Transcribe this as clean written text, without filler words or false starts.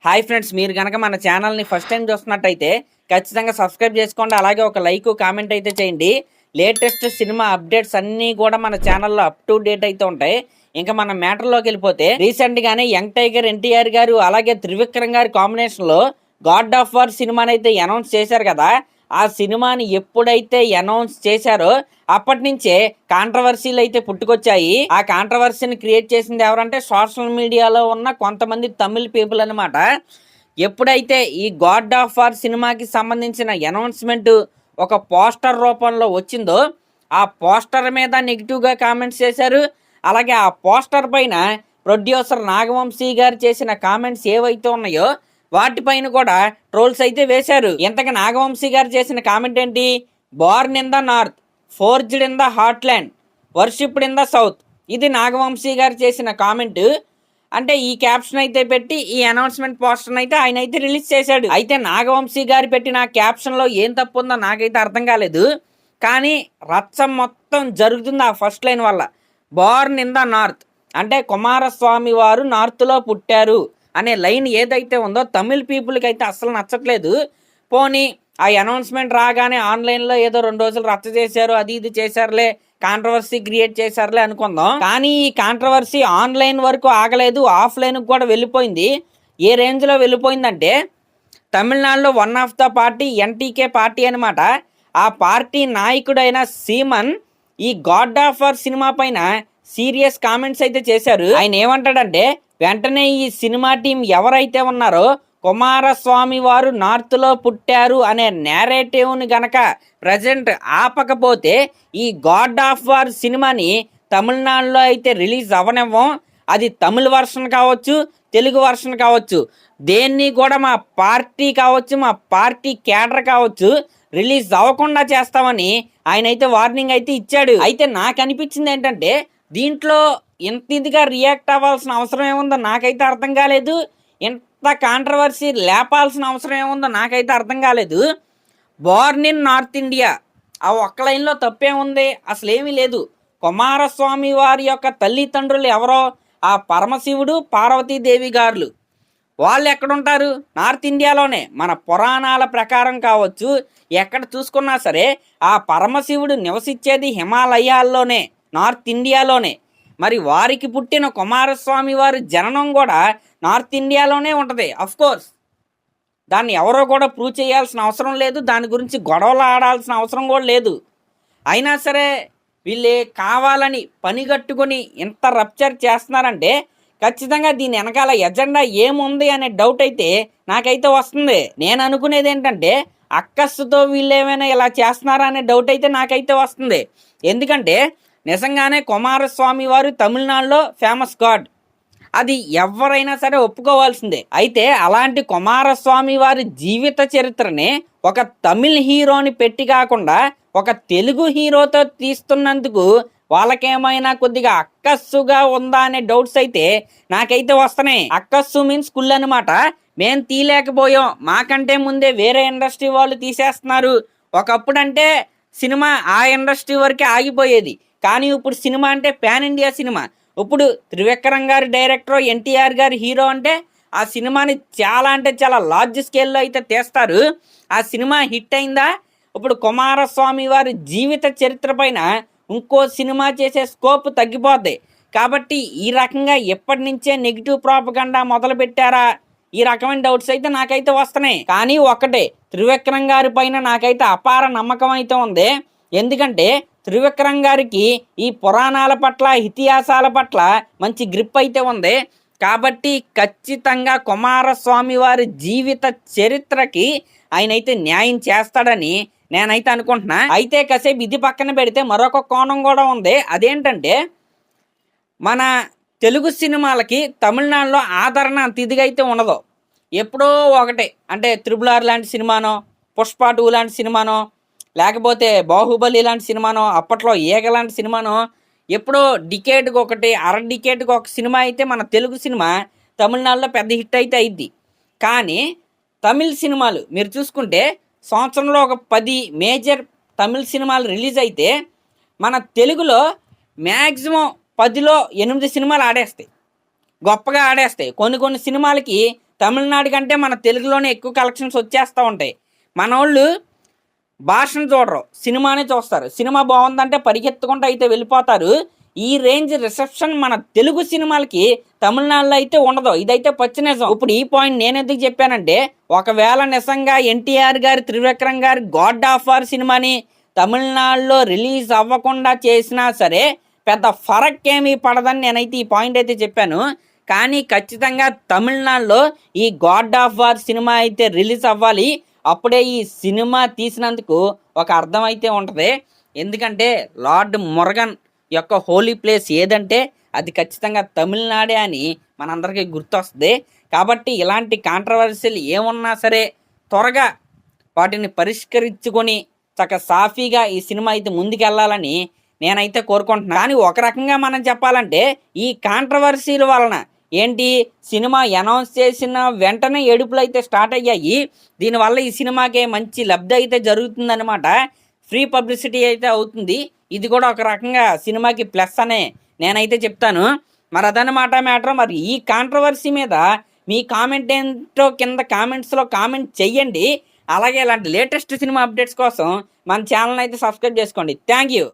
Hi friends, మీరు కనుక మన ఛానల్ని ఫస్ట్ టైం చూస్తున్నట్టయితే ఖచ్చితంగా సబ్స్క్రైబ్ చేసుకోండి. అలాగే ఒక లైక్ కామెంట్ అయితే చేయండి. లేటెస్ట్ సినిమా అప్డేట్స్ అన్నీ కూడా మన ఛానల్లో అప్ టు డేట్ అయితే ఉంటాయి. ఇంకా మన మ్యాటర్లోకి వెళ్ళిపోతే రీసెంట్గానే యంగ్ టైగర్ ఎన్టీఆర్ గారు అలాగే త్రివిక్రమ్ గారి కాంబినేషన్లో గాడ్ ఆఫ్ వార్ సినిమాని అయితే అనౌన్స్ చేశారు కదా. ఆ సినిమాని ఎప్పుడైతే అనౌన్స్ చేశారో అప్పటి నుంచే కాంట్రవర్సీలు అయితే పుట్టుకొచ్చాయి. ఆ కాంట్రవర్సీని క్రియేట్ చేసింది ఎవరంటే సోషల్ మీడియాలో ఉన్న కొంతమంది తమిళ్ పీపుల్ అనమాట. ఎప్పుడైతే ఈ గాడ్ ఆఫ్ వార్ సినిమాకి సంబంధించిన అనౌన్స్మెంట్ ఒక పోస్టర్ రూపంలో వచ్చిందో ఆ పోస్టర్ మీద నెగిటివ్గా కామెంట్స్ చేశారు. అలాగే ఆ పోస్టర్ పైన ప్రొడ్యూసర్ నాగవంశీ గారు చేసిన కామెంట్స్ ఏవైతే ఉన్నాయో వాటిపైన కూడా ట్రోల్స్ అయితే వేశారు. ఇంతగా నాగవంశీ గారు చేసిన కామెంట్ ఏంటి? Born in the north, forged in the heartland, worshipped in the south. ఇది నాగవంశీ గారు చేసిన కామెంట్. అంటే ఈ క్యాప్షన్ అయితే పెట్టి ఈ అనౌన్స్మెంట్ పోస్టర్ అయితే ఆయన అయితే రిలీజ్ చేశాడు. అయితే నాగవంశీ గారు పెట్టిన క్యాప్షన్లో ఏం తప్పు ఉందో నాకైతే అర్థం కాలేదు. కానీ రచ్చం మొత్తం జరుగుతుంది ఆ ఫస్ట్ లైన్ వల్ల. బోర్న్ ఇన్ ద నార్త్ అంటే కుమారస్వామి వారు నార్త్లో పుట్టారు అనే లైన్ ఏదైతే ఉందో తమిళ్ పీపుల్కి అయితే అసలు నచ్చట్లేదు. పోనీ ఆ అనౌన్స్మెంట్ రాగానే ఆన్లైన్లో ఏదో 2 రోజులు రచ్చ చేశారు, అది ఇది చేశారులే, కాంట్రవర్సీ క్రియేట్ చేశారులే అనుకుందాం. కానీ ఈ కాంట్రవర్సీ ఆన్లైన్ వరకు ఆగలేదు, ఆఫ్లైన్కి కూడా వెళ్ళిపోయింది. ఏ రేంజ్లో వెళ్ళిపోయిందంటే తమిళనాడులో one of the party ఎన్టీకే party అనమాట. ఆ పార్టీ నాయకుడైన సీమన్ ఈ గాడ్ ఆఫ్ వార్ సినిమా పైన సీరియస్ కామెంట్స్ అయితే చేశారు. ఆయన ఏమంటాడంటే వెంటనే ఈ సినిమా టీం ఎవరైతే ఉన్నారో కుమారస్వామి వారు నార్త్లో పుట్టారు అనే నేరేటివ్ని గనక ప్రజెంట్ ఆపకపోతే ఈ గాడ్ ఆఫ్ వార్ సినిమాని తమిళనాడులో అయితే రిలీజ్ అవ్వనివ్వం. అది తమిళ వర్షన్ కావచ్చు, తెలుగు వర్షన్ కావచ్చు, దేన్ని కూడా మా పార్టీ కావచ్చు, మా పార్టీ క్యాడర్ కావచ్చు రిలీజ్ అవ్వకుండా చేస్తామని ఆయన అయితే వార్నింగ్ అయితే ఇచ్చాడు. అయితే నాకు అనిపించింది ఏంటంటే దీంట్లో ఇంత ఇదిగా రియాక్ట్ అవ్వాల్సిన అవసరం ఏముందో నాకైతే అర్థం కాలేదు. ఇంత కాంట్రవర్సీ లేపాల్సిన అవసరం ఏముందో నాకైతే అర్థం కాలేదు. బోర్న్ ఇన్ నార్త్ ఇండియా ఆ ఒక్క లైన్లో తప్పేముంది? అసలు ఏమీ లేదు. కుమారస్వామి వారి యొక్క తల్లిదండ్రులు ఎవరో ఆ పరమశివుడు పార్వతీదేవి గారులు. వాళ్ళు ఎక్కడుంటారు? నార్త్ ఇండియాలోనే. మన పురాణాల ప్రకారం కావచ్చు, ఎక్కడ చూసుకున్నా సరే ఆ పరమశివుడు నివసించేది హిమాలయాల్లోనే, నార్త్ ఇండియాలోనే. మరి వారికి పుట్టిన కుమారస్వామి వారి జననం కూడా నార్త్ ఇండియాలోనే ఉంటుంది. కోర్స్ దాన్ని ఎవరో కూడా ప్రూవ్ చేయాల్సిన అవసరం లేదు, దాని గురించి గొడవలు ఆడాల్సిన అవసరం కూడా లేదు. అయినా సరే వీళ్ళే కావాలని పనిగట్టుకొని ఇంత రప్చర్ చేస్తున్నారంటే ఖచ్చితంగా దీని వెనకాల ఎజెండా ఏముంది అనే డౌట్ అయితే నాకైతే వస్తుంది. నేను అనుకునేది ఏంటంటే అక్కస్సుతో వీళ్ళు ఏమైనా ఇలా చేస్తున్నారా అనే డౌట్ అయితే నాకైతే వస్తుంది. ఎందుకంటే నిజంగానే కుమారస్వామి వారు తమిళనాడులో ఫేమస్ గాడ్, అది ఎవరైనా సరే ఒప్పుకోవాల్సిందే. అయితే అలాంటి కుమారస్వామి వారి జీవిత చరిత్రని ఒక తమిళ్ హీరోని పెట్టి కాకుండా ఒక తెలుగు హీరోతో తీస్తున్నందుకు వాళ్ళకేమైనా కొద్దిగా అక్కస్సుగా ఉందా అనే డౌట్స్ అయితే నాకైతే వస్తున్నాయి. అక్కస్సు మీన్స్ కుళ్ళు అనమాట. మేం తీయలేకపోయాం, మాకంటే ముందే వేరే ఇండస్ట్రీ వాళ్ళు తీసేస్తున్నారు. ఒకప్పుడు అంటే సినిమా ఆ ఇండస్ట్రీ వరకే ఆగిపోయేది, కానీ ఇప్పుడు సినిమా అంటే పాన్ ఇండియా సినిమా. ఇప్పుడు త్రివిక్రమ్ గారి డైరెక్టర్, ఎన్టీఆర్ గారి హీరో అంటే ఆ సినిమాని చాలా అంటే చాలా లార్జ్ స్కేల్లో అయితే తీస్తారు. ఆ సినిమా హిట్ అయిందా ఇప్పుడు కుమారస్వామి వారి జీవిత చరిత్ర పైన ఇంకో సినిమా చేసే స్కోప్ తగ్గిపోద్ది. కాబట్టి ఈ రకంగా ఎప్పటి నుంచే నెగిటివ్ ప్రాపగండా మొదలు పెట్టారా, ఈ రకమైన డౌట్స్ అయితే నాకైతే వస్తున్నాయి. కానీ ఒకటే, త్రివిక్రమ్ గారి పైన నాకైతే అపార నమ్మకం అయితే ఉంది. ఎందుకంటే త్రివిక్రమ్ గారికి ఈ పురాణాల పట్ల, ఇతిహాసాల పట్ల మంచి గ్రిప్ అయితే ఉంది. కాబట్టి ఖచ్చితంగా కుమారస్వామి వారి జీవిత చరిత్రకి ఆయన అయితే న్యాయం చేస్తాడని నేనైతే అనుకుంటున్నా. అయితే కాసేపు ఇది పక్కన పెడితే మరొక కోణం కూడా ఉంది. అదేంటంటే మన తెలుగు సినిమాలకి తమిళనాడులో ఆదరణ అంత ఇదిగా అయితే ఉండదు. ఎప్పుడో ఒకటే, అంటే RRR లాంటి సినిమానో, పుష్ప 2 లాంటి సినిమానో, లేకపోతే బాహుబలి లాంటి సినిమానో, అప్పట్లో ఏగ లాంటి సినిమానో, ఎప్పుడో డికేట్కి ఒకటి, డికేట్కి ఒక సినిమా అయితే మన తెలుగు సినిమా తమిళనాడులో పెద్ద హిట్ అయితే అయింది. కానీ తమిళ్ సినిమాలు మీరు చూసుకుంటే సంవత్సరంలో ఒక 10 మేజర్ తమిళ్ సినిమాలు రిలీజ్ అయితే మన తెలుగులో మ్యాక్సిమం 10లో 8 సినిమాలు ఆడేస్తాయి, గొప్పగా ఆడేస్తాయి. కొన్ని సినిమాలకి తమిళనాడు కంటే మన తెలుగులోనే ఎక్కువ కలెక్షన్స్ వచ్చేస్తూ ఉంటాయి. మనోళ్ళు భాషను చూడరు, సినిమానే చూస్తారు. సినిమా బాగుందంటే పరిగెత్తుకుంటూ అయితే వెళ్ళిపోతారు. ఈ రేంజ్ రిసెప్షన్ మన తెలుగు సినిమాలకి తమిళనాడులో అయితే ఉండదు. ఇదైతే పచ్చి నిజం. ఇప్పుడు ఈ పాయింట్ నేను ఎందుకు చెప్పానంటే, ఒకవేళ నిజంగా ఎన్టీఆర్ గారి, త్రివిక్రమ్ గారి గాడ్ ఆఫ్ వార్ సినిమాని తమిళనాడులో రిలీజ్ అవ్వకుండా చేసినా సరే పెద్ద ఫరక్ ఏమీ పడదని నేనైతే ఈ పాయింట్ అయితే చెప్పాను. కానీ ఖచ్చితంగా తమిళనాడులో ఈ గాడ్ ఆఫ్ వార్ సినిమా అయితే రిలీజ్ అవ్వాలి. అప్పుడే ఈ సినిమా తీసినందుకు ఒక అర్థం అయితే ఉంటుంది. ఎందుకంటే లార్డ్ మురుగన్ యొక్క హోలీ ప్లేస్ ఏదంటే అది ఖచ్చితంగా తమిళనాడే అని మనందరికీ గుర్తొస్తుంది. కాబట్టి ఇలాంటి కాంట్రవర్సీలు ఏమున్నా సరే త్వరగా వాటిని పరిష్కరించుకొని సాఫీగా ఈ సినిమా అయితే ముందుకెళ్ళాలని నేనైతే కోరుకుంటున్నాను. కానీ ఒక రకంగా మనం చెప్పాలంటే ఈ కాంట్రవర్సీల వలన ఏంటి, సినిమా అనౌన్స్ చేసిన వెంటనే ఏడుపులు అయితే స్టార్ట్ అయ్యాయి. దీనివల్ల ఈ సినిమాకి మంచి లబ్ధి అయితే జరుగుతుందన్నమాట. ఫ్రీ పబ్లిసిటీ అయితే అవుతుంది. ఇది కూడా ఒక రకంగా సినిమాకి ప్లస్ అనే నేనైతే చెప్తాను. మరి అదనమాట మ్యాటర్. మరి ఈ కాంట్రవర్సీ మీద మీ కామెంట్ ఏంటో కింద కామెంట్స్లో కామెంట్ చెయ్యండి. అలాగే ఇలాంటి లేటెస్ట్ సినిమా అప్డేట్స్ కోసం మన ఛానల్ అయితే సబ్స్క్రైబ్ చేసుకోండి. Thank you.